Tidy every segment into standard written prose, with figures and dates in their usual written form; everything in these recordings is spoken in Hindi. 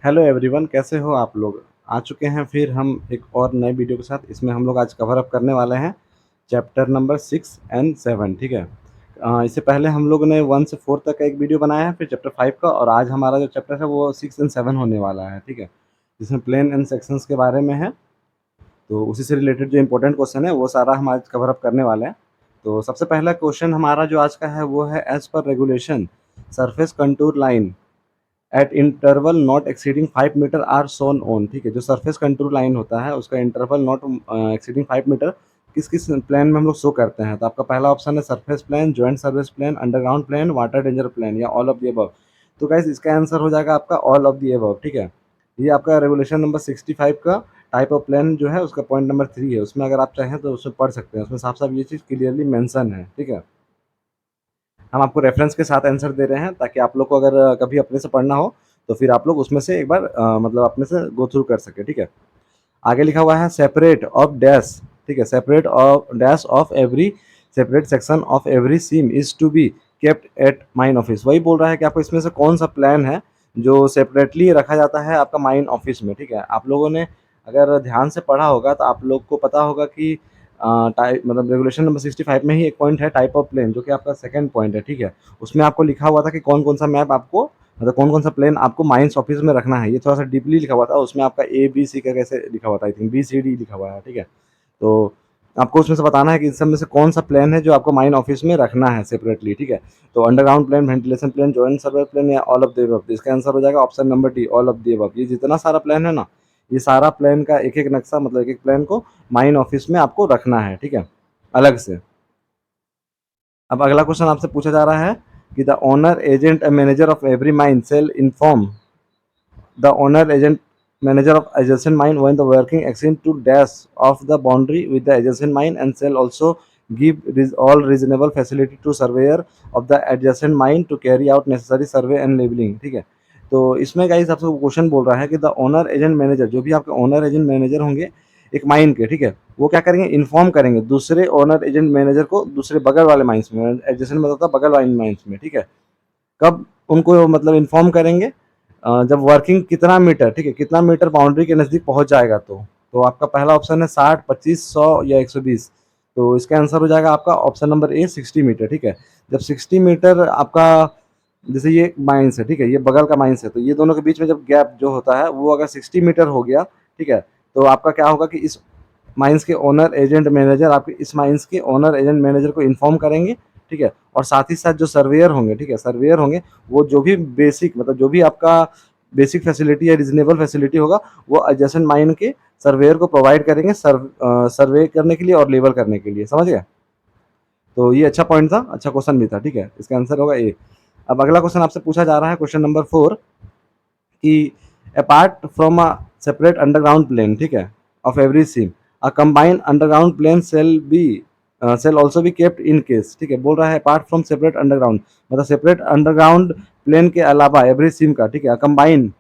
हेलो एवरीवन, कैसे हो आप लोग। आ चुके हैं फिर हम एक और नए वीडियो के साथ। इसमें हम लोग आज कवर अप करने वाले हैं चैप्टर नंबर 6 एंड 7। ठीक है। इससे पहले हम लोग ने 1 से 4 तक का एक वीडियो बनाया है, फिर चैप्टर 5 का, और आज हमारा जो चैप्टर है वो 6 एंड 7 होने वाला है। ठीक है, जिसमें प्लेन एंड सेक्शंस के बारे में है। तो उसी से रिलेटेड जो इंपॉर्टेंट क्वेश्चन है वो सारा हम आज कवर अप करने वाले हैं। तो सबसे पहला क्वेश्चन हमारा जो आज का है वो है, as per regulation surface contour line at interval not exceeding 5 metre are shown on. ठीक है, जो सरफेस कंटूर लाइन होता है उसका इंटरवल नॉट एक्सीडिंग 5 मीटर किस किस प्लान में हम लोग शो करते हैं। तो आपका पहला ऑप्शन है surface plan, joint service plan, underground plan, water danger plan, या ऑल ऑफ दी अबव। तो गाइस इसका आंसर हो जाएगा आपका ऑल ऑफ दी अबव। ठीक है, ये आपका रेगुलेशन नंबर 65 का टाइप ऑफ प्लान जो है उसका पॉइंट नंबर 3 है। उसमें अगर आप चाहें तो उसमें पढ़ सकते हैं, उसमें साफ साफ ये चीज़ क्लियरली मेंशन है। ठीक है, हम आपको रेफरेंस के साथ आंसर दे रहे हैं ताकि आप लोग को अगर कभी अपने से पढ़ना हो तो फिर आप लोग उसमें से एक बार मतलब अपने से गो थ्रू कर सके। ठीक है, आगे लिखा हुआ है सेपरेट ऑफ डैश। ठीक है, separate of dash of every separate section of every seam is to be kept at mine office. वही बोल रहा है कि आपको इसमें से कौन सा प्लान है जो सेपरेटली रखा जाता है आपका माइन ऑफिस में। ठीक है, आप लोगों ने अगर ध्यान से पढ़ा होगा तो आप लोग को पता होगा कि टाइप मतलब रेगुलेशन नंबर 65 में ही एक पॉइंट है टाइप ऑफ प्लेन, जो कि आपका सेकंड पॉइंट है। ठीक है, उसमें आपको लिखा हुआ था कि कौन कौन सा मैप आपको मतलब कौन कौन सा प्लेन आपको माइंस ऑफिस में रखना है। ये थोड़ा सा डीपली लिखा हुआ था, उसमें आपका ABC का कैसे लिखा हुआ था, आई थिंक BCD लिखा हुआ है। ठीक है, तो आपको उसमें से बताना है कि इस सब में से कौन सा प्लान है जो आपको माइन ऑफिस में रखना है सेपरेटली। ठीक है, तो underground plan, ventilation plan, joint survey plan, या ऑल ऑफ द अबव। इसका आंसर हो जाएगा option number D, all of the above. ये जितना सारा प्लान है ना, ये सारा प्लान का एक एक नक्शा मतलब एक एक प्लान को माइन ऑफिस में आपको रखना है। ठीक है, अलग से। अब अगला क्वेश्चन आपसे पूछा जा रहा है कि the owner agent and manager of every mine shall inform the owner agent manager of adjacent mine when the working extend to dash of the boundary with the adjacent mine, and shall also give all reasonable facility to surveyor of the adjacent mine to carry out necessary survey and labeling। ठीक है, तो इसमें गाइस आपसे क्वेश्चन बोल रहा है कि द ओनर एजेंट मैनेजर, जो भी आपके ओनर एजेंट मैनेजर होंगे एक माइन के, ठीक है, वो क्या करेंगे, इन्फॉर्म करेंगे दूसरे ओनर एजेंट मैनेजर को दूसरे बगल वाले माइंस में, एडजेसेंट मतलब होता है बगल वाले माइंस में। ठीक है, कब उनको मतलब इन्फॉर्म करेंगे, जब वर्किंग कितना मीटर, ठीक है, कितना मीटर बाउंड्री के नज़दीक पहुंच जाएगा। तो आपका पहला ऑप्शन है 60, 25, 100 या 120। तो इसका आंसर हो जाएगा आपका ऑप्शन नंबर ए, 60 मीटर। ठीक है, जब 60 मीटर आपका, जैसे ये माइंस है, ठीक है, ये बगल का माइंस है, तो ये दोनों के बीच में जब गैप जो होता है वो अगर 60 मीटर हो गया, ठीक है, तो आपका क्या होगा कि इस माइंस के ओनर एजेंट मैनेजर आपके इस माइंस के ओनर एजेंट मैनेजर को इन्फॉर्म करेंगे। ठीक है, और साथ ही साथ जो सर्वेयर होंगे, ठीक है, सर्वेयर होंगे, वो जो भी बेसिक मतलब जो भी आपका बेसिक फैसिलिटी या रीजनेबल फैसिलिटी होगा वो एडजेसेंट माइन के सर्वेयर को प्रोवाइड करेंगे सर्वे करने के लिए और लेवल करने के लिए। समझ गए, तो ये अच्छा पॉइंट था, अच्छा क्वेश्चन भी था। ठीक है, इसका आंसर होगा ए। अब अगला क्वेश्चन आपसे पूछा जा रहा है, क्वेश्चन नंबर 4, कि apart from a separate underground plan, ठीक है, of every seam, a combined underground plan shall also be kept in case. ठीक है, बोल रहा है अपार्ट फ्रॉम सेपरेट अंडरग्राउंड मतलब सेपरेट अंडरग्राउंड प्लेन के अलावा एवरी सीम का, ठीक है, कंबाइंड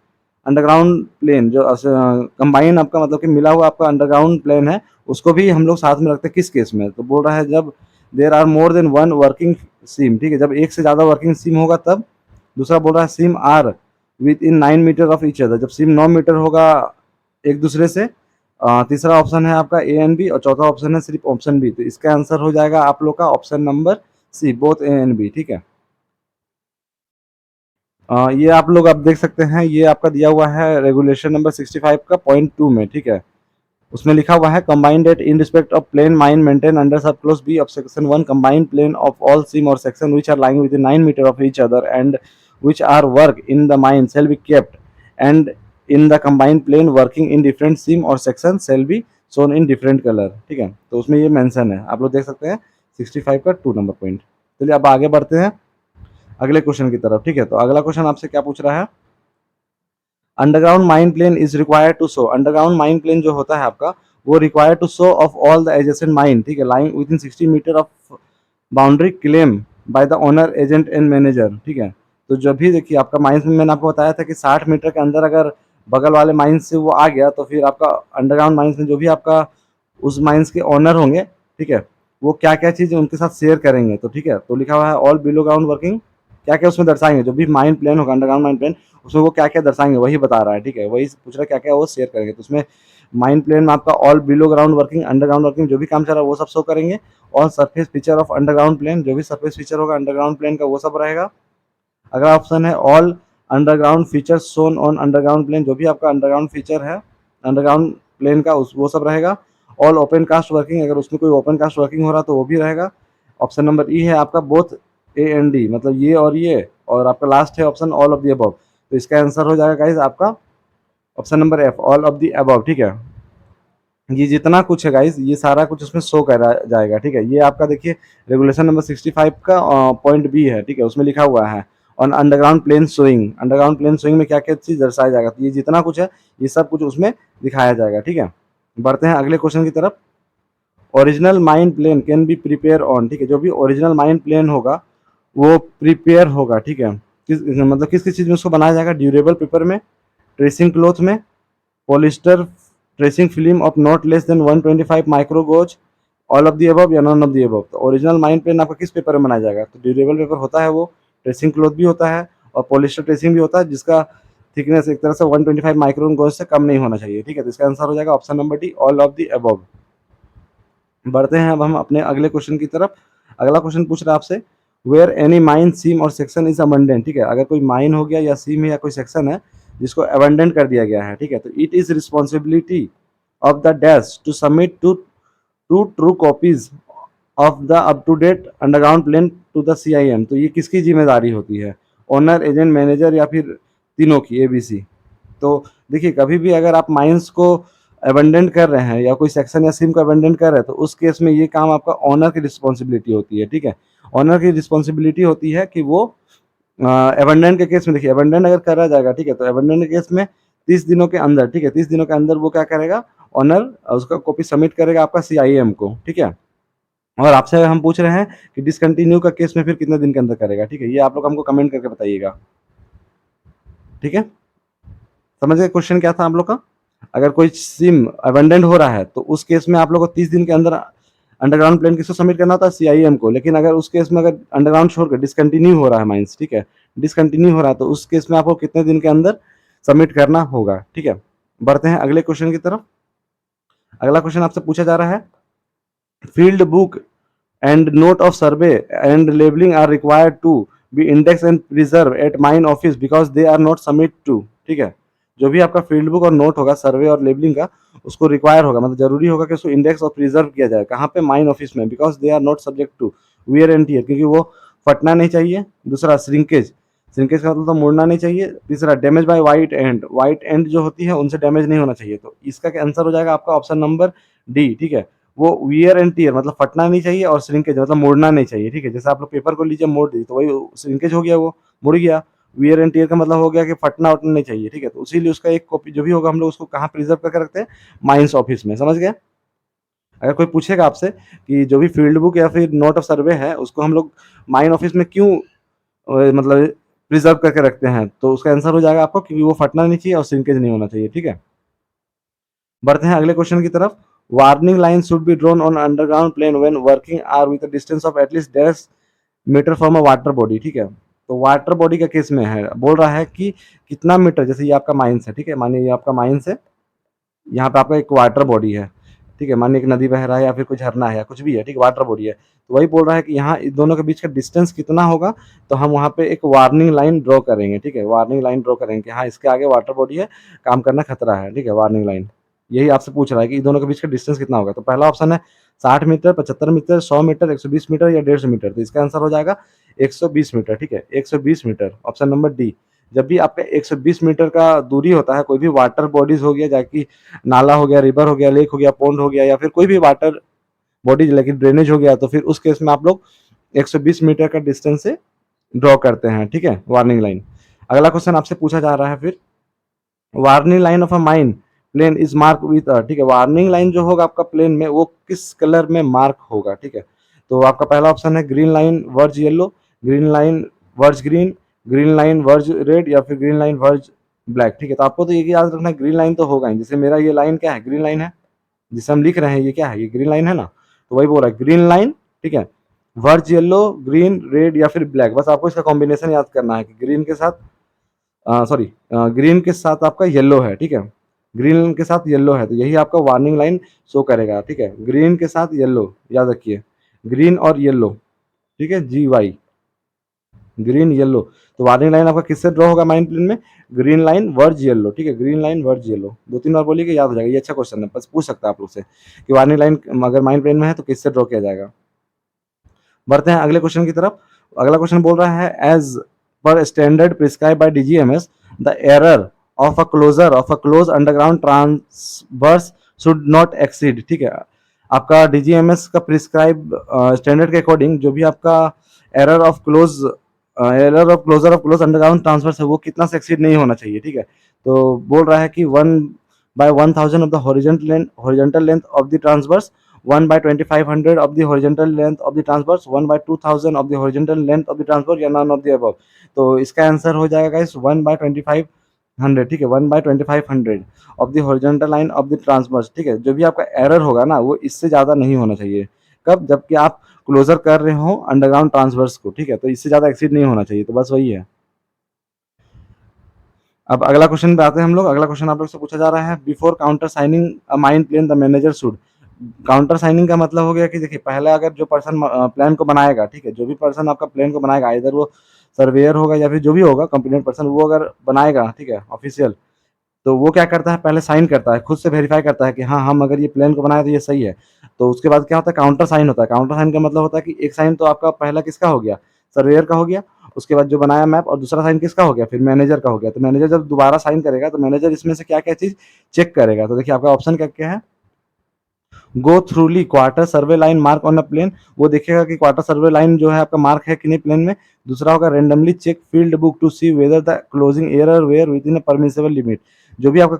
अंडरग्राउंड प्लेन जो कंबाइन आपका मतलब कि मिला हुआ आपका अंडरग्राउंड प्लेन है, उसको भी हम लोग साथ में रखते हैं किस केस में। तो बोल रहा है जब there are more than one working seam, ठीक है, जब एक से ज़्यादा वर्किंग सीम होगा तब। दूसरा बोल रहा है seam are within 9 metre of each other, जब सीम 9 मीटर होगा एक दूसरे से। तीसरा ऑप्शन है आपका ए एंड बी, और चौथा ऑप्शन है सिर्फ ऑप्शन बी। तो इसका आंसर हो जाएगा आप लोग का option number C, both A and B. ठीक है, ये आप लोग अब देख सकते हैं, ये आपका दिया हुआ है रेगुलेशन नंबर 65 का पॉइंट 2 में। ठीक है, उसमें लिखा हुआ है combined at in respect of plan mine maintain under sub clause B of section 1 combined plan of all seam और section which are lying within 9 metre of each other and which are work in the mine shall be kept and in the combined plan working in different seam और section shall be shown in different colour. ठीक है, तो उसमें ये मेंशन है, आप लोग देख सकते हैं 65 का 2 नंबर पॉइंट। चलिए अब आगे बढ़ते हैं अगले क्वेश्चन की तरफ। ठीक है, तो अगला क्वेश्चन आपसे क्या पूछ रहा है, underground mine plan is required to show. Underground mine plan जो होता है आपका वो required to show of all the adjacent mine, ठीक है, lying within 60 metre of boundary claim by the owner agent and manager. ठीक है, तो जब भी देखिए आपका माइंस में मैंने आपको बताया था कि 60 मीटर के अंदर अगर बगल वाले माइंस से वो आ गया तो फिर आपका अंडरग्राउंड माइंस में जो भी आपका उस माइंस के ओनर होंगे, ठीक है, वो क्या क्या चीज़ उनके साथ शेयर करेंगे। तो ठीक है, तो लिखा हुआ है ऑल बिलो ग्राउंड वर्किंग, क्या क्या उसमें दर्शाएंगे, जो भी माइन प्लेन होगा, अंडरग्राउंड माइन प्लेन, उसमें वो क्या क्या दर्शाएंगे वही बता रहा है, ठीक है, वही पूछ रहा है क्या क्या वो शेयर करेंगे। तो उसमें माइन प्लेन में आपका all below ground working, underground working जो भी काम चल रहा है वो सब शो करेंगे। All surface feature of underground plan, जो भी सरफेस फीचर होगा अंडरग्राउंड प्लेन का वो सब रहेगा। अगला ऑप्शन है all underground feature shown on underground plan, जो भी आपका अंडरग्राउंड फीचर है अंडरग्राउंड प्लेन का वो सब रहेगा। ऑल ओपन कास्ट वर्किंग, अगर उसमें कोई ओपन कास्ट वर्किंग हो रहा तो वो भी रहेगा। ऑप्शन नंबर ई है आपका बोथ ए एंड डी, मतलब ये और ये, और आपका लास्ट है option all of the above. तो इसका आंसर हो जाएगा गाइज आपका option number F, all of the above, ठीक है। ये जितना कुछ है गाइज ये सारा कुछ उसमें शो करा जाएगा, ठीक है। ये आपका देखिए रेगुलेशन नंबर 65 का पॉइंट बी है, ठीक है, उसमें लिखा हुआ है on underground plan showing, underground plan showing में क्या क्या चीज दर्शाया जाएगा, तो ये जितना कुछ है ये सब कुछ उसमें दिखाया जाएगा, ठीक है। बढ़ते हैं अगले क्वेश्चन की तरफ। Original mine plan can be prepare on, ठीक है, जो भी ओरिजिनल माइन प्लेन होगा वो प्रिपेयर होगा, ठीक है, मतलब किस किस चीज में उसको बनाया जाएगा, ड्यूरेबल पेपर में, ट्रेसिंग क्लोथ में, polyester tracing film of not less then 125 micro goes, all of the above या नॉन ऑफ दी अबव। तो ओरिजिनल माइन पेन आपका किस पेपर में बनाया जाएगा, तो ड्यूरेबल पेपर होता है वो, ट्रेसिंग क्लोथ भी होता है और पॉलिस्टर ट्रेसिंग भी होता है, जिसका थिकनेस एक तरह से 125 माइक्रोन गोज से कम नहीं होना चाहिए, ठीक है। तो इसका आंसर हो जाएगा option number D, all of the above. बढ़ते हैं अब हम अपने अगले क्वेश्चन की तरफ। अगला क्वेश्चन पूछ रहा है आपसे वेयर एनी माइन सीम और सेक्शन इज अबंडेंट, ठीक है, अगर कोई माइन हो गया या सीम है या कोई सेक्शन है जिसको अबंडेंट कर दिया गया है, ठीक है, तो it is responsibility of the dash to submit two true copies of the up to date underground plan to the CIM। तो ये किसकी जिम्मेदारी होती है, ओनर, एजेंट, मैनेजर या फिर तीनों की, ABC। तो देखिए कभी भी अगर आप माइंस को अबेंडन कर रहे हैं या कोई सेक्शन या सिम को अबेंडन कर रहे हैं तो उस केस में ये काम आपका ऑनर की रिस्पॉन्सिबिलिटी होती है, ठीक है। ऑनर की रिस्पॉन्सिबिलिटी होती है कि वो अबेंडन के केस में, देखिए अबेंडन अगर करा जाएगा, ठीक है, तो अबेंडन के केस में 30 दिनों के अंदर, ठीक है, 30 दिनों के अंदर वो क्या करेगा, ऑनर उसका कॉपी सबमिट करेगा आपका CIM को, ठीक है। और आपसे हम पूछ रहे हैं कि डिसकंटिन्यू का केस में फिर कितने दिन के अंदर करेगा, ठीक है, ये आप लोग हमको कमेंट करके बताइएगा, ठीक है। समझ गए क्वेश्चन क्या था आप लोग का। अगर कोई सिम अबेंडेंट हो रहा है तो उस केस में आप लोग को 30 दिन के अंदर अंडरग्राउंड प्लेन किसको सबमिट करना होता है, CIM को। लेकिन अगर उस केस में अगर अंडरग्राउंड छोड़कर डिसकंटिन्यू हो रहा है माइंस, ठीक है, डिसकंटिन्यू हो रहा है तो उस केस में आपको कितने दिन के अंदर सबमिट करना होगा, ठीक है। बढ़ते हैं अगले क्वेश्चन की तरफ। अगला क्वेश्चन आपसे पूछा जा रहा है field book and note of survey and labeling are required to be indexed and preserved at mine office because they are not submit to, ठीक है। जो भी आपका फील्ड बुक और नोट होगा सर्वे और लेबलिंग का उसको रिक्वायर होगा, मतलब जरूरी होगा कि उसको इंडेक्स और प्रिजर्व किया जाए, कहाँ पे, माइन ऑफिस में, because they are not subject to wear and tear, क्योंकि वो फटना नहीं चाहिए। दूसरा श्रिंकेज, श्रिंकेज का मतलब तो मुड़ना नहीं चाहिए। तीसरा damage bye white and, white and जो होती है उनसे डैमेज नहीं होना चाहिए। तो इसका आंसर हो जाएगा आपका ऑप्शन नंबर डी, ठीक है। वो वियर एंड टीयर मतलब फटना नहीं चाहिए और श्रिंकेज मतलब मुड़ना नहीं चाहिए, ठीक है। जैसे आप लोग पेपर को लीजिए मोड़ दीजिए तो वही श्रिंकेज हो गया, वो मुड़ गया। वियर एंड टीयर का मतलब हो गया कि फटना उटना नहीं चाहिए, ठीक है। तो इसीलिए उसका एक कॉपी जो भी होगा हम लोग उसको कहाँ प्रिजर्व करके रखते हैं, माइंस ऑफिस में, समझ गए। अगर कोई पूछेगा आपसे कि जो भी फील्ड बुक या फिर नोट ऑफ सर्वे है उसको हम लोग माइन ऑफिस में क्यों मतलब प्रिजर्व करके रखते हैं, तो उसका आंसर हो जाएगा आपको क्योंकि वो फटना नहीं चाहिए और श्रिंकेज नहीं होना चाहिए, ठीक है। बढ़ते हैं अगले क्वेश्चन की तरफ। Warning line should be drawn on underground plan when working are with a distance of at least dash metre from a water body, ठीक है। तो वाटर बॉडी का केस में है, बोल रहा है कि कितना मीटर, जैसे ये आपका माइंस है, ठीक है, मानिए ये आपका माइंस है, यहाँ पे आपका एक वाटर बॉडी है, ठीक है, मानिए एक नदी बह रहा है या फिर कोई झरना है या कुछ भी है, ठीक है, वाटर बॉडी है। तो वही बोल रहा है कि यहाँ इन दोनों के बीच का डिस्टेंस कितना होगा, तो हम वहाँ पे एक वार्निंग लाइन ड्रॉ करेंगे, ठीक है, वार्निंग लाइन ड्रॉ करेंगे कि हाँ इसके आगे वाटर बॉडी है, काम करना खतरा है, ठीक है, वार्निंग लाइन। यही आपसे पूछ रहा है कि इन दोनों के बीच का डिस्टेंस कितना होगा। तो पहला ऑप्शन है 60 मीटर, 75 मीटर, 100 मीटर, 120 मीटर या 150 मीटर। तो इसका आंसर हो जाएगा 120 मीटर, ठीक है, 120 मीटर, ऑप्शन नंबर डी। जब भी आपका 120 मीटर का दूरी होता है कोई भी वाटर बॉडीज हो गया, जाकि नाला हो गया, रिवर हो गया, लेक हो गया, पॉन्ड हो गया या फिर कोई भी वाटर बॉडीज लेकिन ड्रेनेज हो गया, तो फिर उस केस में आप लोग 120 मीटर का डिस्टेंस से ड्रॉ करते हैं, ठीक है, वार्निंग लाइन। अगला क्वेश्चन आपसे पूछा जा रहा है फिर warning line of a mine plan is mark with, ठीक है, वार्निंग लाइन जो होगा आपका प्लेन में वो किस कलर में मार्क होगा, ठीक है। तो आपका पहला ऑप्शन है green line verge yellow, green line verge green, green line verge red या फिर ग्रीन लाइन वर्ज ब्लैक, ठीक है। तो आपको तो ये याद रखना है ग्रीन लाइन तो होगा ही, जैसे मेरा ये लाइन क्या है, ग्रीन लाइन है, जिसे हम लिख रहे हैं ये क्या है, ये ग्रीन लाइन है ना। तो वही बोल रहा है ग्रीन लाइन, ठीक है, वर्ज येलो, ग्रीन, रेड या फिर ब्लैक। बस आपको इसका कॉम्बिनेशन याद करना है कि ग्रीन के साथ सॉरी ग्रीन के साथ आपका येलो है, ठीक है। ग्रीन के साथ येलो है तो यही आपका वार्निंग लाइन शो करेगा, ठीक है। ग्रीन के साथ येलो याद रखिए, ग्रीन और येलो, ठीक है, GY, ग्रीन येलो। तो वार्निंग लाइन आपका किससे ड्रॉ होगा माइंड प्लेन में? ग्रीन लाइन वर्ज येलो, ठीक है, ग्रीन लाइन वर्ज येलो। 2-3 बार बोलिए कि याद हो जाएगा। ये अच्छा क्वेश्चन है, बस पूछ सकता है आप लोग से कि वार्निंग लाइन अगर माइंड प्लेन में है तो किससे ड्रॉ किया जाएगा। बढ़ते हैं अगले क्वेश्चन की तरफ। अगला क्वेश्चन बोल रहा है as per standard prescribe by DGMS the error of a closure of a close underground transverse should not exceed, ठीक है। आपका DGMS का प्रिस्क्राइब स्टैंडर्ड के अकॉर्डिंग जो भी आपका error of close error of closure of close underground transverse है वो कितना से एक्सीड नहीं होना चाहिए, ठीक है। तो बोल रहा है कि 1/1000 of the horizontal length of the transverse, 1/2500 of the horizontal length of the transverse, 1/2000 of the horizontal length of the transverse या none of the above। तो इसका आंसर हो जाएगा इस 1/2500, ठीक है, 1/2500 of the horizontal line of the transverse, ठीक है। जो भी आपका एरर होगा ना वो इससे ज़्यादा नहीं होना चाहिए। कब? जबकि आप क्लोजर कर रहे हो अंडरग्राउंड ट्रांसवर्स को, ठीक है, तो इससे ज़्यादा एक्सीड नहीं होना चाहिए। तो बस वही है। अब अगला क्वेश्चन पे आते हैं हम लोग। अगला क्वेश्चन आप लोग से पूछा जा रहा है before counter signing a mine plan the manager should. Counter signing का मतलब हो गया कि देखिए पहले अगर जो पर्सन प्लान को बनाएगा, ठीक है, जो भी पर्सन आपका प्लान को बनाएगा, इधर वो सर्वेयर होगा या फिर जो भी होगा कंपिटेंट पर्सन, वो अगर बनाएगा, ठीक है, ऑफिशियल, तो वो क्या करता है पहले साइन करता है, खुद से वेरीफाई करता है कि हाँ हम अगर ये प्लान को बनाए तो ये सही है। तो उसके बाद क्या होता है काउंटर साइन होता है। काउंटर साइन का मतलब होता है कि एक साइन तो आपका पहला किसका हो गया? सर्वेयर का हो गया। उसके बाद जो बनाया मैप, और दूसरा साइन किसका हो गया? फिर मैनेजर का हो गया। तो मैनेजर जब दोबारा साइन करेगा तो मैनेजर इसमें से क्या क्या चीज चेक करेगा? तो देखिए आपका ऑप्शन क्या क्या है। गो थ्रूली quarter survey line mark on a plan, वो देखेगा कि क्वार्टर सर्वे लाइन जो है आपका मार्क है कि नहीं प्लेन में। दूसरा होगा randomly check field book to see whether the closing error were within a permissible limit. जो भी आपका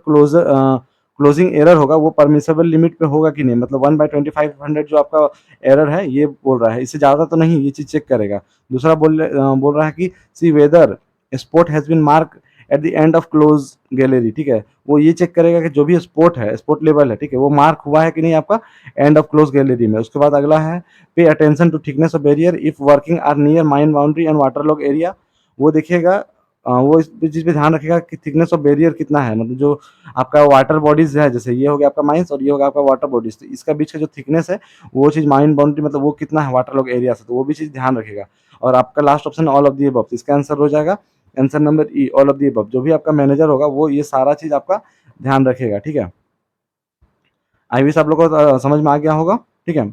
क्लोजिंग एरर होगा वो परमिसेबल लिमिट पे होगा कि नहीं, मतलब 1/2500 जो आपका एरर है ये बोल रहा है, इससे ज़्यादा तो नहीं, ये चीज़ चेक करेगा। दूसरा बोल रहा है कि see whether spot has been mark at the end of close gallery, ठीक है, वो ये चेक करेगा कि जो भी स्पॉट है, स्पॉट लेवल है, ठीक है, वो मार्क हुआ है कि नहीं आपका एंड ऑफ क्लोज गैलरी में। उसके बाद अगला है pay attention to thickness of barrier if working are near mine boundary and water log area. वो देखिएगा वो इस चीज़ पे ध्यान रखेगा कि थिकनेस ऑफ बैरियर कितना है, मतलब जो आपका वाटर बॉडीज है, जैसे ये हो गया आपका माइंस और ये होगा आपका वाटर बॉडीज, तो इसका बीच का जो थिकनेस है वो चीज़ माइन बाउंड्री मतलब वो कितना है वाटर लॉग एरिया से, तो वो भी चीज़ ध्यान रखेगा। और आपका last option all of the above, इसका आंसर हो जाएगा answer number E, all of the above. जो भी आपका मैनेजर होगा वो ये सारा चीज़ आपका ध्यान रखेगा, ठीक है। आई विश आप लोग को समझ में आ गया होगा, ठीक है।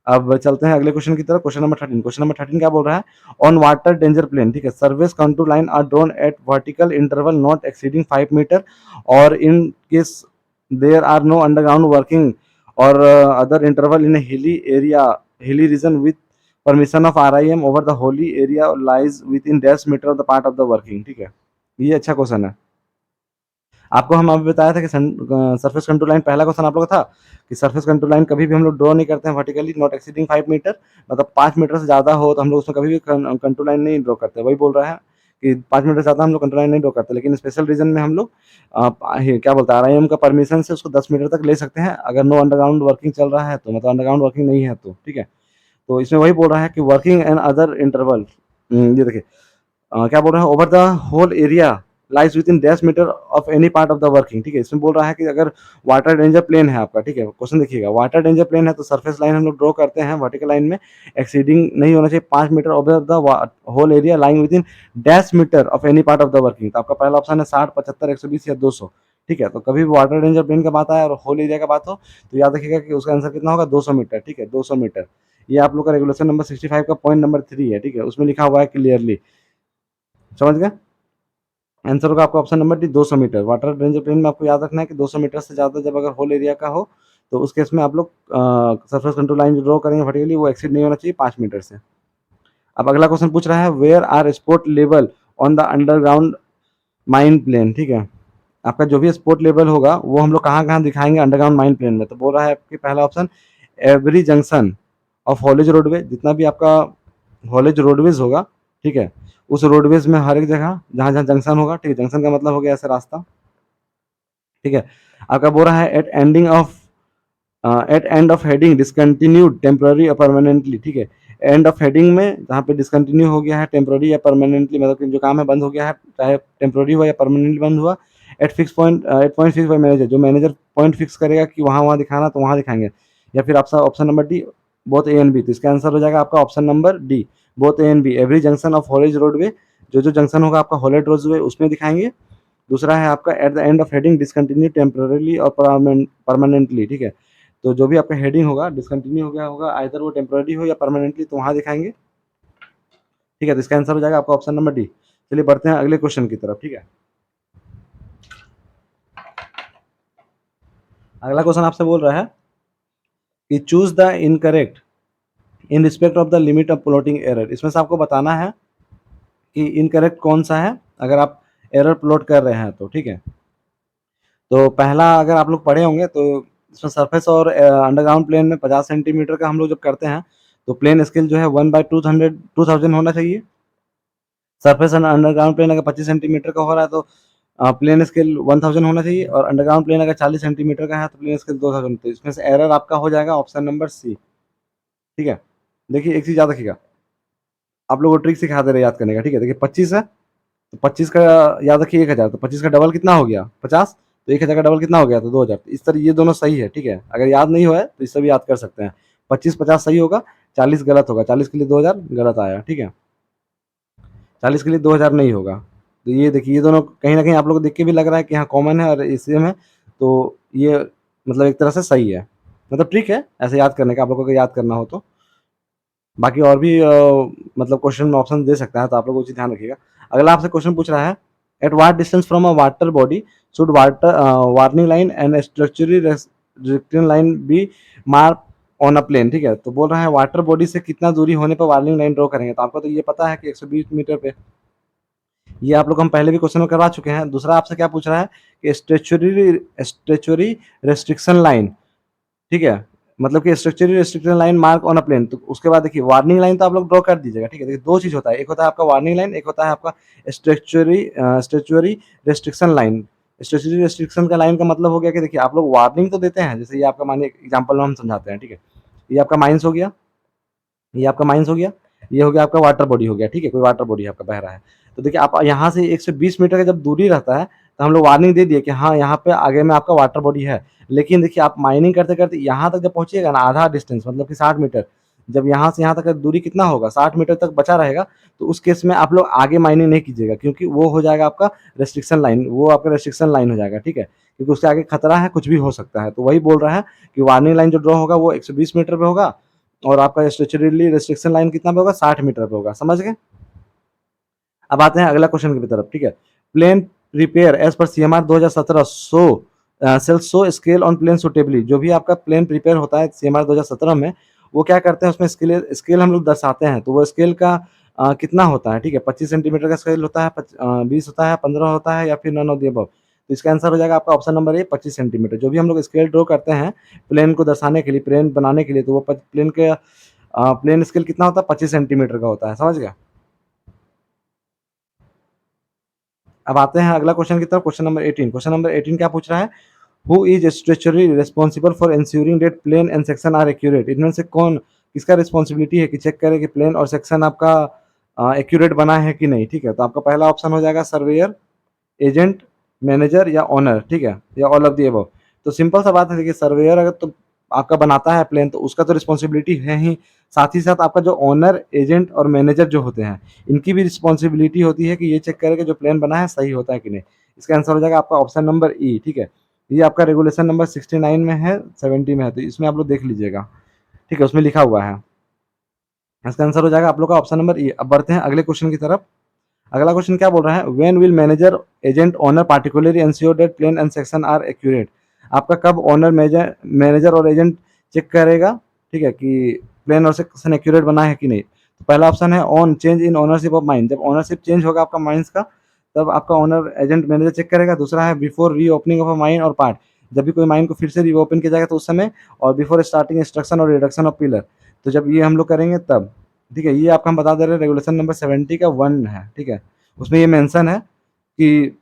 अब चलते हैं अगले क्वेश्चन की तरफ। Question number 13। क्वेश्चन नंबर 13 क्या बोल रहा है? ऑन वाटर डेंजर प्लेन, ठीक है, service control line are drawn at vertical interval not exceeding 5 metre और in case there are no underground working और other interval in hilly area, hilly region with permission of RIM over the hilly area lies within dash metre of the part of the working, ठीक है। ये अच्छा क्वेश्चन है। आपको हम अभी बताया था कि सरफेस कंट्रोल लाइन, पहला क्वेश्चन आप लोग का था कि सरफेस कंट्रोल लाइन कभी भी हम लोग ड्रॉ नहीं करते हैं वर्टिकली नॉट एक्सीडिंग 5 मीटर, मतलब 5 मीटर से ज़्यादा हो तो हम लोग उसमें कभी भी कंट्रोल लाइन नहीं ड्रॉ करते। वही बोल रहा है कि 5 मीटर से ज़्यादा हम लोग कंट्रोल लाइन नहीं ड्रॉ करते, लेकिन स्पेशल रीजन में हम लोग क्या बोलते हैं RIM का परमिशन से उसको 10 मीटर तक ले सकते हैं अगर नो अंडरग्राउंड वर्किंग चल रहा है तो, मतलब अंडरग्राउंड वर्किंग नहीं है तो, ठीक है। तो इसमें वही बोल रहा है कि वर्किंग एंड अदर इंटरवल, ये देखिए क्या बोल रहा है over the whole area lies within dash metre of any part of the working, ठीक है। इसमें बोल रहा है कि अगर वाटर डेंजर प्लेन है आपका, ठीक है, क्वेश्चन देखिएगा, वाटर डेंजर प्लेन है तो सरफेस लाइन हम लोग ड्रॉ करते हैं वर्टिकल लाइन में एक्सीडिंग नहीं होना चाहिए 5 metre over the whole area lying within dash metre of any part of the working. तो आपका पहला ऑप्शन है 60, 75, 120 या 200, ठीक है। तो कभी भी वाटर डेंजर प्लेन का बात आए और होल एरिया का बात हो तो याद रखिएगा कि उसका आंसर कितना होगा 200 मीटर, ठीक है, 200 मीटर। ये आप लोग का रेगुलेशन नंबर 65 का पॉइंट नंबर 3 है, ठीक है, उसमें लिखा हुआ है क्लियरली, समझ गए। आंसर होगा आपका option number D 200 metre. Water danger plan में आपको याद रखना है कि 200 मीटर से ज़्यादा जब अगर होल एरिया का हो तो उस केस में आप लोग सरफेस कंट्रोल लाइन जो ड्रॉ करेंगे वर्टिकली वो एक्सीड नहीं होना चाहिए 5 मीटर से। अब अगला क्वेश्चन पूछ रहा है where are spot level on the underground mine plan, ठीक है। आपका जो भी स्पोर्ट लेवल होगा वो हम लोग कहाँ कहाँ दिखाएंगे अंडरग्राउंड माइन प्लेन में, तो बोल रहा है आपकी पहला option every junction of haulage roadway, जितना भी आपका हॉलेज रोडवेज होगा, ठीक है, उस रोडवेज में हर एक जगह जहाँ जहाँ जंक्शन होगा, ठीक है, जंक्शन का मतलब हो गया ऐसे रास्ता, ठीक है। आपका बोल रहा है at end of heading discontinued temporary और परमानेंटली, ठीक है। एंड ऑफ हेडिंग में जहाँ पे डिसकंटिन्यू हो गया है टेम्पोररी या परमानेंटली, मतलब कि जो काम है बंद हो गया है, चाहे टेम्पोररी हुआ या परमानेंटली बंद हुआ। Eight fix point 8.6 by manager, जो मैनेजर पॉइंट फिक्स करेगा कि वहाँ वहाँ दिखाना तो वहाँ दिखाएंगे। या फिर आपका option number D, both A and B. तो इसका आंसर हो जाएगा आपका option number D, both A and B. Every junction of haulage roadway, जो जो जंक्शन होगा आपका हॉलेज रोडवे उसमें दिखाएंगे। दूसरा है आपका eight the end of heading discontinue temporarily और परमानेंटली, ठीक है। तो जो भी आपका हेडिंग होगा डिसकंटिन्यू हो गया होगा, आइदर वो टेम्पोररी हो या परमानेंटली, तो वहाँ दिखाएंगे, ठीक है। तो इसका आंसर हो जाएगा आपका ऑप्शन नंबर डी। चलिए बढ़ते हैं अगले क्वेश्चन की तरफ, ठीक है। अगला क्वेश्चन आपसे बोल रहा है कि choose the incorrect in respect of the limit of plotting error. इसमें से आपको बताना है कि इनकरेक्ट कौन सा है अगर आप एरर प्लॉट कर रहे हैं तो, ठीक है। तो पहला अगर आप लोग पढ़े होंगे तो इसमें सरफेस और अंडरग्राउंड प्लेन में 50 सेंटीमीटर का हम लोग जब करते हैं तो प्लेन स्केल जो है 1/200 होना चाहिए। सरफेस एंड अंडरग्राउंड प्लेन अगर 25 सेंटीमीटर का हो रहा है तो प्लेन स्केल 1000 होना चाहिए, और अंडरग्राउंड प्लेन अगर 40 सेंटीमीटर का है तो प्लेन स्केल 2000। तो इसमें से एरर आपका हो जाएगा ऑप्शन नंबर सी, ठीक है। देखिए एक चीज़ याद रखिएगा, आप लोगों को ट्रिक सिखा दे रहे हैं याद करने का, ठीक है। देखिए 25 है तो 25 का याद रखिए 1000, तो 25 का डबल कितना हो गया 50, तो 1000 का डबल कितना हो गया तो 2000। तो इस तरह ये दोनों सही है, ठीक है। अगर याद नहीं हुआ है तो इससे भी याद कर सकते हैं। 25-50 सही होगा, 40 गलत होगा, 40 के लिए 2000 गलत आया, ठीक है। 40 के लिए 2000 नहीं होगा। तो ये देखिए ये दोनों कहीं ना कहीं आप लोग को देख के भी लग रहा है कि हाँ कॉमन है और सेम है, तो ये मतलब एक तरह से सही है, मतलब ट्रिक है ऐसे याद करने का, आप लोगों को याद करना हो तो। बाकी और भी मतलब क्वेश्चन में ऑप्शन दे सकता है, तो आप लोग वो चीज़ ध्यान रखिएगा। अगला आपसे क्वेश्चन पूछ रहा है, at what distance from a water body should water warning line and structurally restriction line be mark on a plan, ठीक है। तो बोल रहा है वाटर बॉडी से कितना दूरी होने पर वार्निंग लाइन ड्रॉ करेंगे। तो आपको तो ये पता है कि 120 मीटर पे, ये आप लोग हम पहले भी क्वेश्चन में करवा चुके हैं। दूसरा आपसे क्या पूछ रहा है कि स्टेचुरी रेस्ट्रिक्शन लाइन, ठीक है, मतलब कि structurally restriction line mark on a plan. तो उसके बाद देखिए वार्निंग लाइन तो आप लोग ड्रॉ कर दीजिएगा, ठीक है। देखिए दो चीज होता है, एक होता है आपका वार्निंग लाइन, एक होता है आपका स्ट्रक्चररी रेस्ट्रिक्शन लाइन। स्ट्रक्चररी रेस्ट्रिक्शन का लाइन का मतलब हो गया कि देखिए आप लोग वार्निंग तो देते हैं, जैसे ये आपका मानिए एग्जाम्पल में हम समझाते हैं, ठीक है। ये आपका माइंस हो गया, ये आपका माइंस हो गया, ये हो गया आपका वाटर बॉडी हो गया, ठीक है। कोई वाटर बॉडी आपका बह रहा है, तो देखिए आप यहाँ से 120 मीटर का जब दूरी रहता है तो हम लोग वार्निंग दे दिए कि हाँ यहाँ पे आगे में आपका वाटर बॉडी है। लेकिन देखिए आप माइनिंग करते करते यहाँ तक जब पहुंचिएगा ना, आधा डिस्टेंस मतलब कि 60 मीटर, जब यहाँ से यहाँ तक का दूरी कितना होगा 60 मीटर तक बचा रहेगा, तो उस केस में आप लोग आगे माइनिंग नहीं कीजिएगा, क्योंकि वो हो जाएगा आपका रेस्ट्रिक्शन लाइन, वो आपका रेस्ट्रिक्शन लाइन हो जाएगा, ठीक है। क्योंकि उसके आगे खतरा है, कुछ भी हो सकता है। तो वही बोल रहा है कि वार्निंग लाइन जो ड्रॉ होगा वो 120 मीटर पे होगा, और आपका स्ट्रक्चरली रेस्ट्रिक्शन लाइन कितना पे होगा 60 मीटर पे होगा, समझ गए। अब आते हैं अगला क्वेश्चन की तरफ, ठीक है। Plan prepare as per CMR 2017 shall show scale on plan suitably. जो भी आपका प्लेन प्रिपेयर होता है CMR 2017 में, वो क्या करते हैं उसमें स्केल स्केल हम लोग दर्शाते हैं। तो वो स्केल का कितना होता है, ठीक है। 25 सेंटीमीटर का स्केल होता है, 20 होता है, 15 होता है, या फिर नन ऑफ द अबव। तो इसका आंसर हो जाएगा आपका ऑप्शन नंबर ए 25 सेंटीमीटर। जो भी हम लोग स्केल ड्रॉ करते हैं प्लेन को दर्शाने के लिए, प्लेन बनाने के लिए, तो वो प्लेन के प्लेन स्केल कितना होता है 25 सेंटीमीटर का होता है, समझ गया। अब आते हैं अगला क्वेश्चन की तरफ, क्वेश्चन नंबर 18। क्वेश्चन नंबर 18 क्या पूछ रहा है, who is structurally responsible for ensuring that plan and section are accurate. इनमें से कौन, किसका रिस्पॉन्सिबिलिटी है कि चेक करे कि प्लेन और सेक्शन आपका एक्यूरेट बना है कि नहीं, ठीक है। तो आपका पहला ऑप्शन हो जाएगा सर्वेयर, एजेंट, मैनेजर या ओनर, ठीक है, या ऑल ऑफ दी अबव। तो सिंपल सा बात है कि सर्वेयर अगर तो आपका बनाता है प्लेन तो उसका तो रिस्पॉन्सिबिलिटी है ही, साथ ही साथ आपका जो ओनर, एजेंट और मैनेजर जो होते हैं इनकी भी रिस्पॉन्सिबिलिटी होती है कि ये चेक करें कि जो प्लान बना है सही होता है कि नहीं। इसका आंसर हो जाएगा आपका ऑप्शन नंबर ई, ठीक है। ये आपका रेगुलेशन नंबर 69 में है, 70 में है, तो इसमें आप लोग देख लीजिएगा, ठीक है, उसमें लिखा हुआ है। इसका आंसर हो जाएगा आप लोग का ऑप्शन नंबर ई। अब बढ़ते हैं अगले क्वेश्चन की तरफ। अगला क्वेश्चन क्या बोल रहा है, when will manager agent owner particularly ensure that plan and section are accurate. आपका कब ओनर मैनेजर और एजेंट चेक करेगा, ठीक है, कि प्लेन और सेक्शन एक्यूरेट बना है कि नहीं। तो पहला ऑप्शन है on change in ownership of mine, जब ओनरशिप चेंज होगा आपका माइंस का तब आपका ओनर एजेंट मैनेजर चेक करेगा। दूसरा है बिफोर री ओपनिंग ऑफ अ माइन और पार्ट, जब भी कोई माइन को फिर से रीओपन किया जाएगा तो उस समय, और बिफोर स्टार्टिंग इंस्ट्रक्शन और रिडक्शन ऑफ पिलर, तो जब ये हम लोग करेंगे तब, ठीक है। ये आपका हम बता दे रहे हैं रेगुलेशन नंबर 70 का 1 है, ठीक है। उसमें ये मेंशन है कि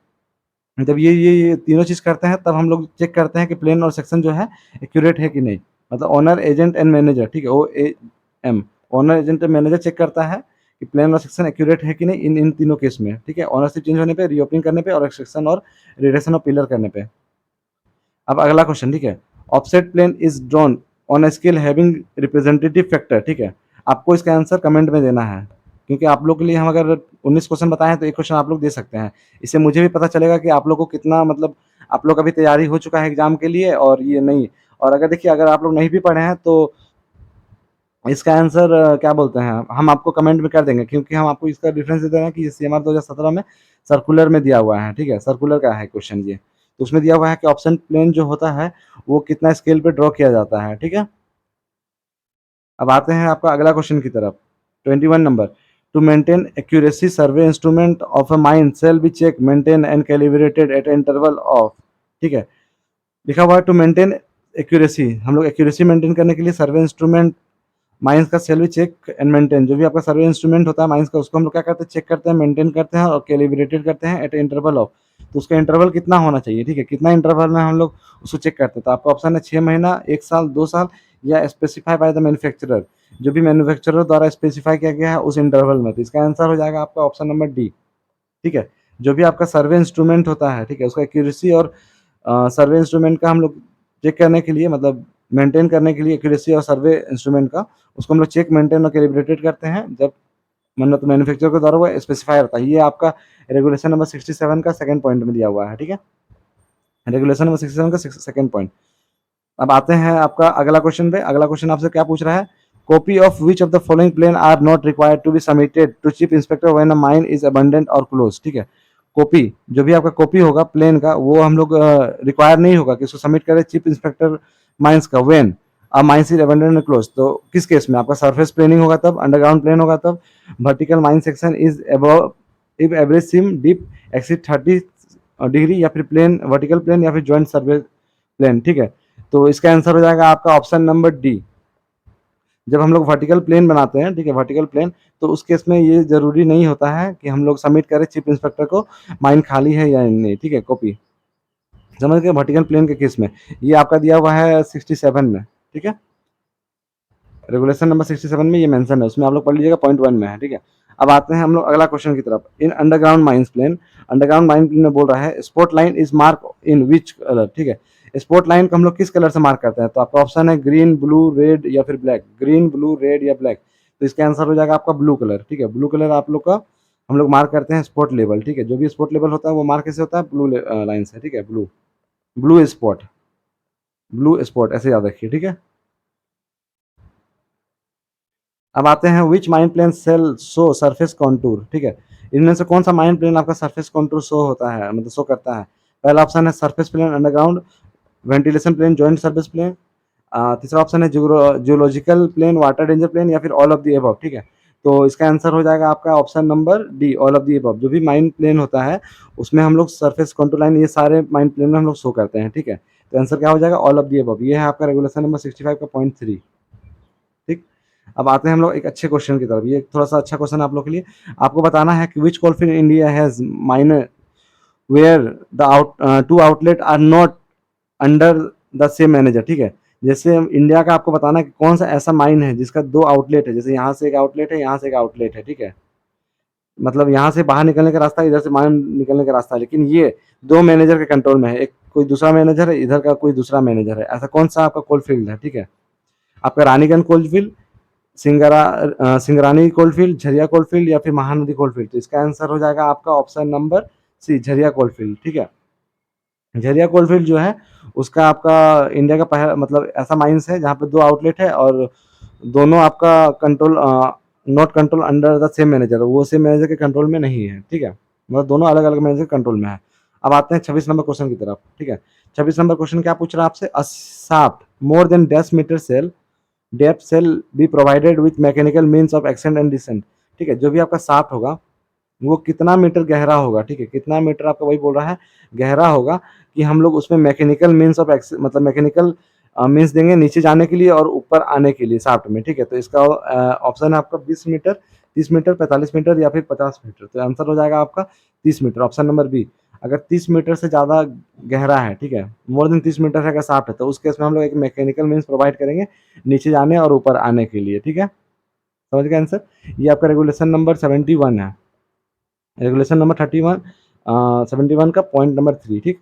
जब ये तीनों चीज़ करते हैं तब हम लोग चेक करते हैं कि प्लेन और सेक्शन जो है एक्यूरेट है कि नहीं, मतलब ओनर, एजेंट एंड मैनेजर, ठीक है, OAM। Owner agent manager check करता है कि प्लान और सेक्शन एक्यूरेट है कि नहीं इन इन तीनों केस में, ठीक है, ओनरशिप चेंज होने पे, रीओपनिंग करने पे और एक्सट्रैक्शन और रिडक्शन ऑफ पिलर करने पे। अब अगला क्वेश्चन, ठीक है, offset plan is drawn on a scale having representative factor, ठीक है, आपको इसका आंसर कमेंट में देना है, क्योंकि आप लोग के लिए हम अगर 19 क्वेश्चन बताएं तो एक क्वेश्चन आप लोग दे सकते हैं। इससे मुझे भी पता चलेगा कि आप लोग को कितना मतलब आप लोग का भी तैयारी हो चुका है एग्जाम के लिए और ये नहीं। और अगर देखिए अगर आप लोग नहीं भी पढ़े हैं तो इसका आंसर क्या बोलते हैं हम आपको कमेंट में कर देंगे, क्योंकि हम आपको इसका डिफरेंस दे रहे हैं कि सीएमआर 2017 में सर्कुलर में दिया हुआ है, ठीक है, सर्कुलर का है क्वेश्चन ये, तो उसमें दिया हुआ है कि ऑप्शन प्लेन जो होता है वो कितना स्केल पे ड्रॉ किया जाता है, ठीक है। अब आते हैं आपका अगला क्वेश्चन की तरफ, 21 number, to maintain accuracy survey instrument of a mine shall be check maintain and calibrated at interval of, ठीक है, लिखा हुआ है टू मेंटेन एक्यूरेसी, हम लोग एक्यूरेसी मेंटेन करने के लिए सर्वे इंस्ट्रूमेंट माइंस का सेल भी चेक एंड मेंटेन, जो भी आपका सर्वे इंस्ट्रूमेंट होता है माइंस का उसको हम लोग क्या करते हैं, चेक करते हैं, मेंटेन करते हैं और कैलिब्रेटेड करते हैं एट इंटरवल ऑफ, तो उसका इंटरवल कितना होना चाहिए, ठीक है, कितना इंटरवल में हम लोग उसको चेक करते हैं, तो आपका ऑप्शन है 6 महीना, 1 साल, 2 साल या स्पेसिफाई बाय द मैन्युफैक्चरर, जो भी मैन्युफैक्चरर द्वारा स्पेसिफाई किया गया है उस इंटरवल में, तो इसका आंसर हो जाएगा आपका ऑप्शन नंबर डी, ठीक है, जो भी आपका सर्वे इंस्ट्रूमेंट होता है, ठीक है, उसका एक्यूरेसी और सर्वे इंस्ट्रूमेंट का हम लोग चेक करने के लिए मतलब मेंटेन करने के लिए एक्यूरेसी और सर्वे इंस्ट्रूमेंट का उसको हम लोग चेक मेंटेन और कैलिब्रेटेड करते हैं जब मतलब मैन्युफैक्चरर के द्वारा वो स्पेसिफाई रहता है। ये आपका रेगुलेशन नंबर 67 का सेकंड पॉइंट में दिया हुआ है, ठीक है, रेगुलेशन नंबर 67 का सेकंड पॉइंट। अब आते हैं आपका अगला क्वेश्चन पे, अगला क्वेश्चन आपसे क्या पूछ रहा है, copy of which of the following plan are not required to be submitted to chief inspector when a mine is abandoned और क्लोज, ठीक है, कॉपी जो भी आपका कॉपी होगा प्लेन का वो हम लोग रिक्वायर नहीं होगा कि उसको सबमिट करें चीफ इंस्पेक्टर माइंस का when a mines is abundant and close, तो किस केस में आपका सरफेस प्लेनिंग होगा तब, अंडरग्राउंड प्लेन होगा तब, vertical mine section is above if average SIM deep exit 30 degree या फिर प्लेन वर्टिकल प्लेन या फिर जॉइंट सर्वे प्लेन, ठीक है, तो इसका आंसर हो जाएगा आपका ऑप्शन नंबर डी, जब हम लोग वर्टिकल प्लेन बनाते हैं, ठीक है, वर्टिकल प्लेन, तो उस केस में ये जरूरी नहीं होता है कि हम लोग सबमिट करें चीफ इंस्पेक्टर को माइन खाली है या नहीं, ठीक है, कॉपी, समझ गए, वर्टिकल प्लेन के केस में ये आपका दिया हुआ है 67 में, ठीक है, रेगुलेशन नंबर 67 में ये मेंशन है, उसमें आप लोग पढ़ लीजिएगा पॉइंट 1 में है, ठीक है। अब आते हैं हम लोग अगला क्वेश्चन की तरफ, in underground mines plan, underground mine plan में बोल रहा है spot line is mark in which colour, ठीक है, स्पॉट लाइन को हम लोग किस कलर से मार्क करते हैं, तो आपका ऑप्शन है ग्रीन, ब्लू, रेड या फिर ब्लैक, ग्रीन, ब्लू, रेड या ब्लैक, तो इसका आंसर हो जाएगा आपका ब्लू कलर, ठीक है, ब्लू कलर आप लोग का हम लोग मार्क करते हैं स्पॉट लेवल, ठीक है, जो भी स्पॉट लेवल होता है वो मार्क कैसे होता है ब्लू लाइन से, ठीक है, blue, blue spot, blue spot ऐसे याद रखिए, ठीक है। अब आते हैं which mine plan shall show surface contour, ठीक है, इनमें से कौन सा माइन प्लेन आपका सरफेस कॉन्टूर शो होता है मतलब शो करता है, पहला ऑप्शन है surface plan underground, ventilation plan, joint service plan, तीसरा ऑप्शन है geological plan, water danger plan या फिर ऑल ऑफ द एबव, ठीक है, तो इसका आंसर हो जाएगा आपका option number D, all of the above, जो भी माइन प्लेन होता है उसमें हम लोग सरफेस कॉन्टूर लाइन ये सारे माइन प्लेन में हम लोग शो करते हैं, ठीक है, तो आंसर क्या हो जाएगा ऑल ऑफ द एबव, ये है आपका रेगुलेशन नंबर 65 का पॉइंट 3, ठीक। अब आते हैं हम लोग एक अच्छे क्वेश्चन की तरफ, ये थोड़ा सा अच्छा क्वेश्चन आप लोग के लिए, आपको बताना है कि which coalfield in India has minor where the two outlet are not under the same manager, ठीक है, जैसे इंडिया का आपको बताना है कि कौन सा ऐसा माइन है जिसका 2 आउटलेट है, जैसे यहाँ से एक आउटलेट है, यहाँ से एक आउटलेट है, ठीक है, मतलब यहाँ से बाहर निकलने का रास्ता, इधर से माइन निकलने का रास्ता है, लेकिन ये 2 मैनेजर के कंट्रोल में है, एक कोई दूसरा मैनेजर है, इधर का कोई दूसरा मैनेजर है, ऐसा कौन सा आपका कोलफील्ड है, ठीक है, आपका Raniganj coalfield, Singareni coalfield, Jharia coalfield या फिर महानदी कोलफील्ड, तो इसका आंसर हो जाएगा आपका option number C, Jharia coalfield, ठीक है, झरिया कोलफील्ड जो है उसका आपका इंडिया का पहला मतलब ऐसा माइंस है जहाँ पे 2 आउटलेट है और दोनों आपका control not control under the same manager, वो सेम मैनेजर के कंट्रोल में नहीं है, ठीक है, मतलब दोनों अलग अलग मैनेजर के कंट्रोल में है। अब आते हैं 26 नंबर क्वेश्चन की तरफ, ठीक है, 26 नंबर क्वेश्चन क्या पूछ रहा है आपसे, a shaft more than 10 metre shall depth shall be provided with mechanical means of ascent and descent, ठीक है, जो भी आपका शाफ्ट होगा वो कितना मीटर गहरा होगा, ठीक है, कितना मीटर आपका वही बोल रहा है गहरा होगा कि हम लोग उसमें मैकेनिकल मीन्स ऑफ मतलब मैकेनिकल मीन्स देंगे नीचे जाने के लिए और ऊपर आने के लिए शाफ्ट में, ठीक है, तो इसका ऑप्शन है आपका 20 मीटर, 30 मीटर, 45 मीटर या फिर 50 मीटर, तो आंसर हो जाएगा आपका 30 मीटर, ऑप्शन नंबर बी, अगर 30 मीटर से ज़्यादा गहरा है, ठीक है, मोर देन 30 मीटर है अगर शाफ्ट है तो उस केस में हम लोग एक मैकेनिकल मीन्स प्रोवाइड करेंगे नीचे जाने और ऊपर आने के लिए, ठीक है। समझ गए आंसर। ये आपका रेगुलेशन नंबर 71 है, रेगुलेशन नंबर 31 71 का पॉइंट नंबर 3। ठीक,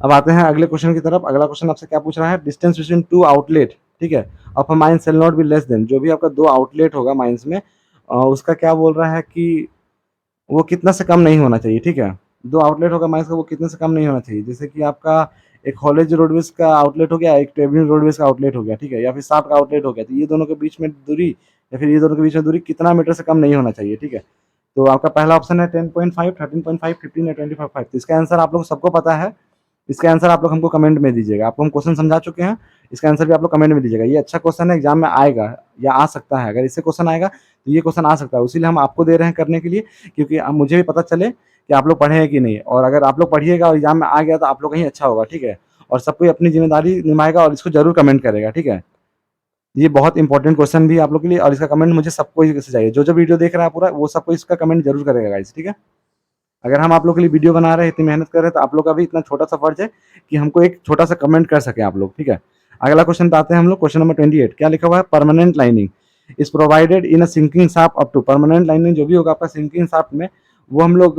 अब आते हैं अगले क्वेश्चन की तरफ। अगला क्वेश्चन आपसे क्या पूछ रहा है, डिस्टेंस बिटवीन टू आउटलेट, ठीक है, of a mine shall not be less than, जो भी आपका दो आउटलेट होगा माइंस में, उसका क्या बोल रहा है कि वो कितना से कम नहीं होना चाहिए। ठीक है, दो आउटलेट होगा माइंस का, वो कितने से कम नहीं होना चाहिए। जैसे कि आपका एक कॉलेज रोडवेज का आउटलेट हो गया, एक ट्रेवलिंग रोडवेज का आउटलेट हो गया, ठीक है, या फिर साठ का आउटलेट हो गया, तो ये दोनों के बीच में दूरी, या फिर ये दोनों के बीच में दूरी कितना मीटर से कम नहीं होना चाहिए। ठीक है, तो आपका पहला ऑप्शन है 10.5, 13.5, 15 या 25। तो इसका आंसर आप लोग सबको पता है। इसका आंसर आप लोग हमको कमेंट में दीजिएगा। आपको हम क्वेश्चन समझा चुके हैं, इसका आंसर भी आप लोग कमेंट में दीजिएगा। ये अच्छा क्वेश्चन है, एग्जाम में आएगा या आ सकता है। अगर इससे क्वेश्चन आएगा तो ये क्वेश्चन आ सकता है, इसीलिए हम आपको दे रहे हैं करने के लिए, क्योंकि अब मुझे भी पता चले कि आप लोग पढ़े हैं कि नहीं। और अगर आप लोग पढ़िएगा और एग्जाम में आ गया तो आप लोग कहीं अच्छा होगा। ठीक है, और सब कोई अपनी जिम्मेदारी निभाएगा और इसको जरूर कमेंट करेगा। ठीक है, ये बहुत इंपॉर्टेंट क्वेश्चन भी है आप लोग के लिए, और इसका कमेंट मुझे सबको ही चाहिए। जो जो वीडियो देख रहा है पूरा, वो सबको इसका कमेंट जरूर करेगा गाइस। ठीक है, अगर हम आप लोग के लिए वीडियो बना रहे हैं, इतनी मेहनत कर रहे हैं, तो आप लोग का भी इतना छोटा सा फर्ज है कि हमको एक छोटा सा कमेंट कर सके आप लोग। ठीक है, अगला क्वेश्चन पे आते हैं हम लोग। क्वेश्चन नंबर 28 क्या लिखा हुआ है, permanent lining is provided in a sinking shaft up to, permanent lining जो भी होगा आपका सिंकिंग शाफ्ट में, वो हम लोग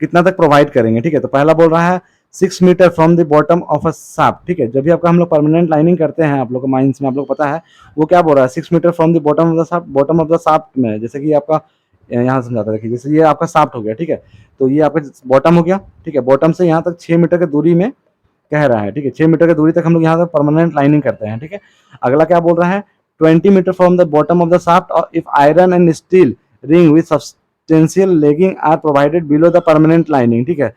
कितना तक प्रोवाइड करेंगे। ठीक है, तो पहला बोल रहा है 6 metre from the bottom of a shaft. ठीक है, जब भी आपका हम लोग परमानेंट लाइनिंग करते हैं आप लोग को माइंस में, आप लोग पता है वो क्या बोल रहा है, 6 metre from the bottom of the shaft, bottom of the shaft में, जैसे कि आपका यहाँ समझाता देखिए, जैसे ये आपका शाफ्ट हो गया। ठीक है, तो ये आपका बॉटम हो गया। ठीक है, बॉटम से यहाँ तक 6 मीटर की दूरी में कह रहा है। ठीक है, 6 मीटर की दूरी तक हम लोग यहाँ तक परमानेंट लाइनिंग करते हैं। ठीक है, अगला क्या बोल रहा है, 20 metre from the bottom of the shaft, और if iron and steel ring with substantial legging are provided below the permanent lining. ठीक है,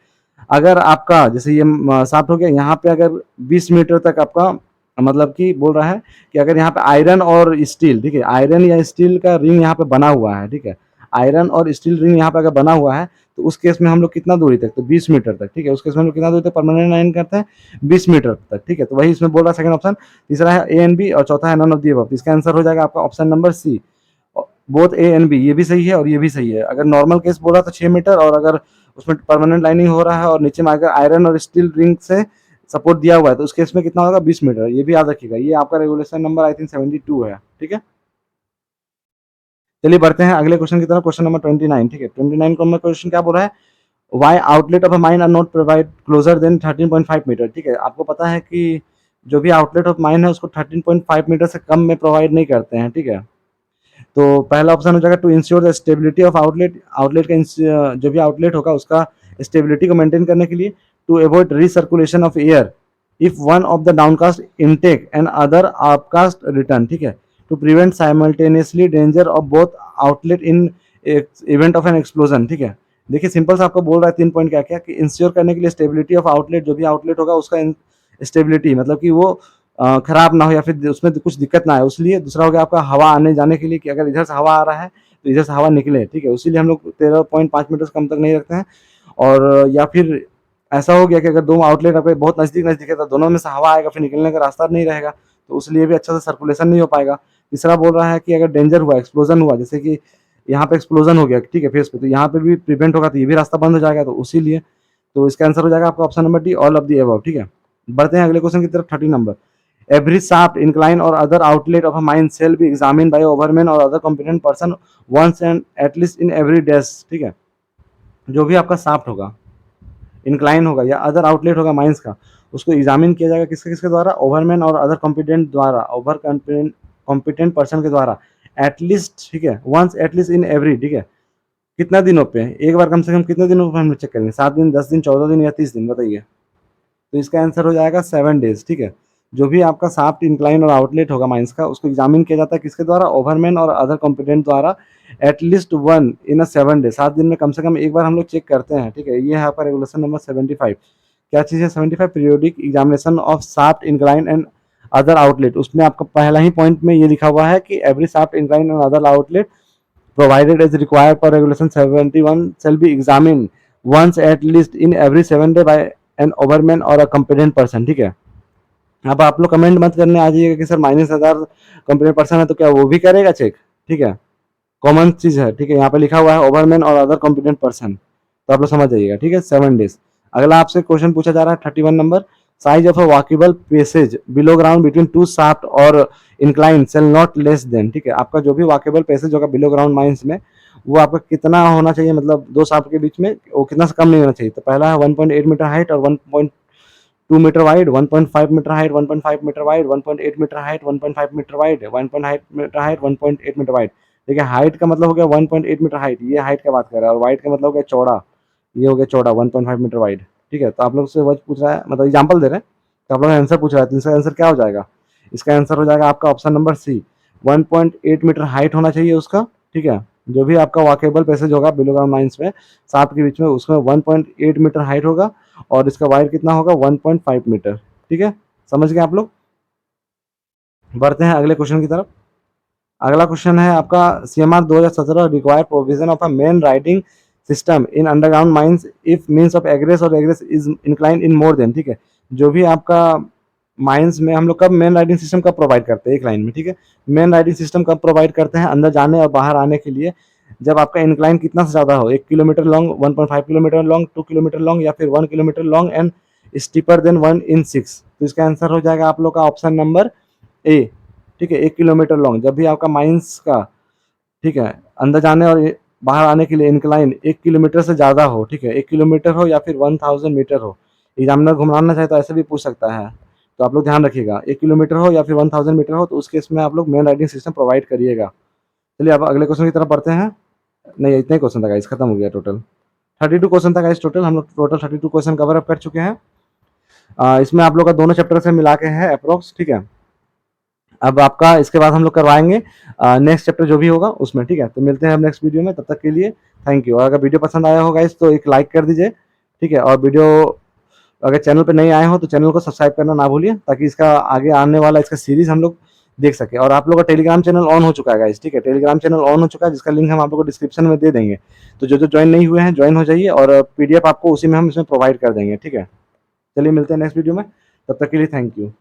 अगर आपका जैसे ये शाफ्ट हो गया, यहाँ पे अगर 20 मीटर तक आपका मतलब कि बोल रहा है कि अगर यहाँ पे आयरन और स्टील, ठीक है, आयरन या स्टील का रिंग यहाँ पे बना हुआ है। ठीक है, आयरन और स्टील रिंग यहाँ पे अगर बना हुआ है, तो उस केस में हम लोग कितना दूरी तक, तो 20 मीटर तक। ठीक है, उस केस में हम लोग कितना दूरी तक परमानेंट लाइन करते हैं, 20 मीटर तक। ठीक है, तो वही इसमें बोल रहा है सेकंड ऑप्शन। तीसरा है ए एंड बी, और चौथा है नन ऑफ दी अबव। इसका आंसर हो जाएगा आपका option number C, both A and B. ये भी सही है और ये भी सही है। अगर नॉर्मल केस बोला तो 6 मीटर, और अगर उसमें परमानेंट लाइनिंग हो रहा है और नीचे में अगर आयरन और स्टील रिंग से सपोर्ट दिया हुआ है, तो उस केस में कितना होगा, 20 मीटर। ये भी याद रखिएगा, ये आपका रेगुलेशन नंबर आई थिंक 72 है। ठीक है, चलिए बढ़ते हैं अगले क्वेश्चन की तरफ। Question number 29। ठीक है, 29 को नंबर क्वेश्चन क्या बोल रहा है, why outlet of a mine are not provide closer than 13.5 metre. ठीक है, आपको पता है कि जो भी आउटलेट ऑफ माइन है उसको 13.5 मीटर से कम में प्रोवाइड नहीं करते हैं। ठीक है, तो पहला ऑप्शन हो जाएगा to ensure the stability of outlet, outlet का जो भी आउटलेट होगा उसका स्टेबिलिटी को मेंटेन करने के लिए, to avoid recirculation of air if one of the downcast intake and other upcast return. ठीक है, to prevent simultaneously danger of both outlet in event of an explosion. ठीक है, देखिए सिंपल से आपको बोल रहा है 3 पॉइंट क्या क्या, कि इंश्योर करने के लिए स्टेबिलिटी ऑफ आउटलेट, जो भी आउटलेट होगा उसका स्टेबिलिटी, मतलब कि वो खराब ना हो या फिर उसमें कुछ दिक्कत ना आए, उसलिए। दूसरा हो गया आपका हवा आने जाने के लिए, कि अगर इधर से हवा आ रहा है तो इधर से हवा निकले। ठीक है, उसीलिए हम लोग 13.5 मीटर से कम तक नहीं रखते हैं। और या फिर ऐसा हो गया कि अगर दो आउटलेट आपके बहुत नज़दीक नज़दीक है, तो दोनों में से हवा आएगा, फिर निकलने का रास्ता नहीं रहेगा, तो उसलिए भी अच्छा से सर्कुलेशन नहीं हो पाएगा। तीसरा बोल रहा है कि अगर डेंजर हुआ, एक्सप्लोजन हुआ, जैसे कि यहाँ पे एक्सप्लोजन हो गया, ठीक है, फेस पे, तो यहाँ पे भी प्रिवेंट होगा, तो ये भी रास्ता बंद हो जाएगा, तो उसीलिए। तो इसका आंसर हो जाएगा आपका option number D, all of the above. ठीक है, बढ़ते हैं अगले क्वेश्चन की तरफ। 30 number, every shaft, incline or other outlet of a mine shall be examined by overman or other competent person once and at least in every dash। ठीक है, जो भी आपका शाफ्ट होगा, इंक्लाइन होगा या अदर आउटलेट होगा माइंस का, उसको एग्जामिन किया जाएगा किसके किसके द्वारा, ओवरमैन और अदर कॉम्पिटेंट द्वारा, ओवर कॉम्पिटेंट पर्सन के द्वारा, एटलीस्ट। ठीक है, वंस एटलीस्ट इन एवरी। ठीक है, कितना दिनों पे, एक बार कम से कम कितने दिनों पे हम चेक करेंगे, 7 दिन, 10 दिन, 14 दिन या 30 दिन, बताइए। तो इसका आंसर हो जाएगा 7 डेज। ठीक है, जो भी आपका शाफ्ट, इंक्लाइन और आउटलेट होगा माइंस का, उसको एग्जामिन किया जाता है किसके द्वारा, ओवरमैन और अदर कॉम्पिटेंट द्वारा, at least one in a 7 day, 7 दिन में कम से कम एक बार हम लोग चेक करते हैं। ठीक है, ये है आपका रेगुलेशन नंबर 75। क्या चीज़ है 75, periodic examination of shaft, incline and other outlet. उसमें आपका पहला ही पॉइंट में ये लिखा हुआ है कि every shaft, incline and other outlet provided as required per regulation 71 shall be examined once at least in every 7 day by an overman or a competent person। ठीक है, अब आप लोग कमेंट मत करने आ जाइएगा कि सर -1000 कंपेटेंट पर्सन है तो क्या वो भी करेगा चेक। ठीक है, कॉमन चीज है। ठीक है, यहाँ पे लिखा हुआ है ओवरमैन और अदर कॉम्पिटेंट पर्सन, तो आप लोग समझ जाइएगा। ठीक है, 7 डेज। अगला आपसे क्वेश्चन पूछा जा रहा है 31 number, size of a walkable passage below ground between two shaft और incline shall not less than, ठीक है, आपका जो भी वॉकेबल पैसेज होगा बिलो ग्राउंड माइंस में वो आपका कितना होना चाहिए, मतलब दो शाफ्ट के बीच में वो कितना से कम नहीं होना चाहिए। तो पहला है 1.8 मीटर हाइट और 1.2 metre wide, 1.5 metre height, 1.5 metre wide, 1.8 metre height, 1.5 metre wide, 1.5 metre height, 1.8 metre wide. देखिए हाइट का मतलब हो गया 1.8 मीटर हाइट, ये हाइट का बात कर रहा है, और वाइड का मतलब हो गया चौड़ा, ये हो गया चौड़ा 1.5 मीटर वाइड, ठीक है। तो आप लोग से वर्ड पूछ रहा है, मतलब एग्जाम्पल दे रहे हैं, तो आप लोग आंसर पूछ रहा है, तो इसका आंसर क्या हो जाएगा? इसका आंसर हो जाएगा आपका option number C, 1.8 metre height होना चाहिए उसका, ठीक है। जो भी आपका वॉकेबल पैसेज होगा बिलो ग्राउंड माइंस में सांप के बीच में, उसमें 1.8 मीटर हाइट होगा और इसका वाइड कितना होगा 1.5 मीटर, ठीक है। समझ गए आप लोग? बढ़ते हैं अगले क्वेश्चन की तरफ। अगला क्वेश्चन है आपका CMR 2017 require provision of a main riding system in underground mines if means of egress और egress is incline in more than, ठीक है। जो भी आपका माइंस में हम लोग कब मेन राइडिंग सिस्टम कब प्रोवाइड करते हैं, एक लाइन में, ठीक है। मेन राइडिंग सिस्टम कब प्रोवाइड करते हैं? अंदर जाने और बाहर आने के लिए, जब आपका इंक्लाइन कितना से ज़्यादा हो, 1 kilometre long, 1.5 kilometre long, 2 kilometre long या फिर 1 kilometre long and steeper than 1/6। तो इसका आंसर हो जाएगा आप लोग का ऑप्शन नंबर ए, ठीक है। 1 किलोमीटर लॉन्ग, जब भी आपका माइंस का, ठीक है, अंदर जाने और बाहर आने के लिए इंक्लाइन 1 किलोमीटर से ज़्यादा हो, ठीक है, 1 किलोमीटर हो या फिर 1000 मीटर हो। एग्जामिनर घुमाना चाहे तो ऐसे भी पूछ सकता है, तो आप लोग ध्यान रखिएगा, 1 किलोमीटर हो या फिर 1000 मीटर हो, तो उस केस में आप लोग मेन राइडिंग सिस्टम प्रोवाइड करिएगा। चलिए अब अगले क्वेश्चन की तरफ बढ़ते हैं। नहीं, इतने क्वेश्चन था गाइस, खत्म हो गया टोटल। 32 क्वेश्चन था गाइस टोटल, हम लोग टोटल 32 क्वेश्चन कवर अप कर चुके हैं। इसमें आप लोग का दोनों चैप्टर से मिला के है अप्रोक्स, ठीक है। अब आपका इसके बाद हम लोग करवाएंगे नेक्स्ट चैप्टर जो भी होगा उसमें, ठीक है। तो मिलते हैं हम नेक्स्ट वीडियो में, तब तक के लिए थैंक यू। और अगर वीडियो पसंद आया होगा इस तो एक लाइक कर दीजिए, ठीक है। और वीडियो अगर चैनल पे नए आए हो तो चैनल को सब्सक्राइब करना ना भूलिए, ताकि इसका आगे आने वाला इसका सीरीज हम लोग देख सके। और आप लोग का टेलीग्राम चैनल ऑन हो चुका है गाइस, ठीक है। टेलीग्राम चैनल ऑन हो चुका है, जिसका लिंक हम आप लोग को डिस्क्रिप्शन में दे देंगे। तो जो जो ज्वाइन नहीं हुए हैं ज्वाइन हो जाइए, और PDF आपको उसी में हम इसमें प्रोवाइड कर देंगे, ठीक है। चलिए मिलते हैं नेक्स्ट वीडियो में, तब तक के लिए थैंक यू।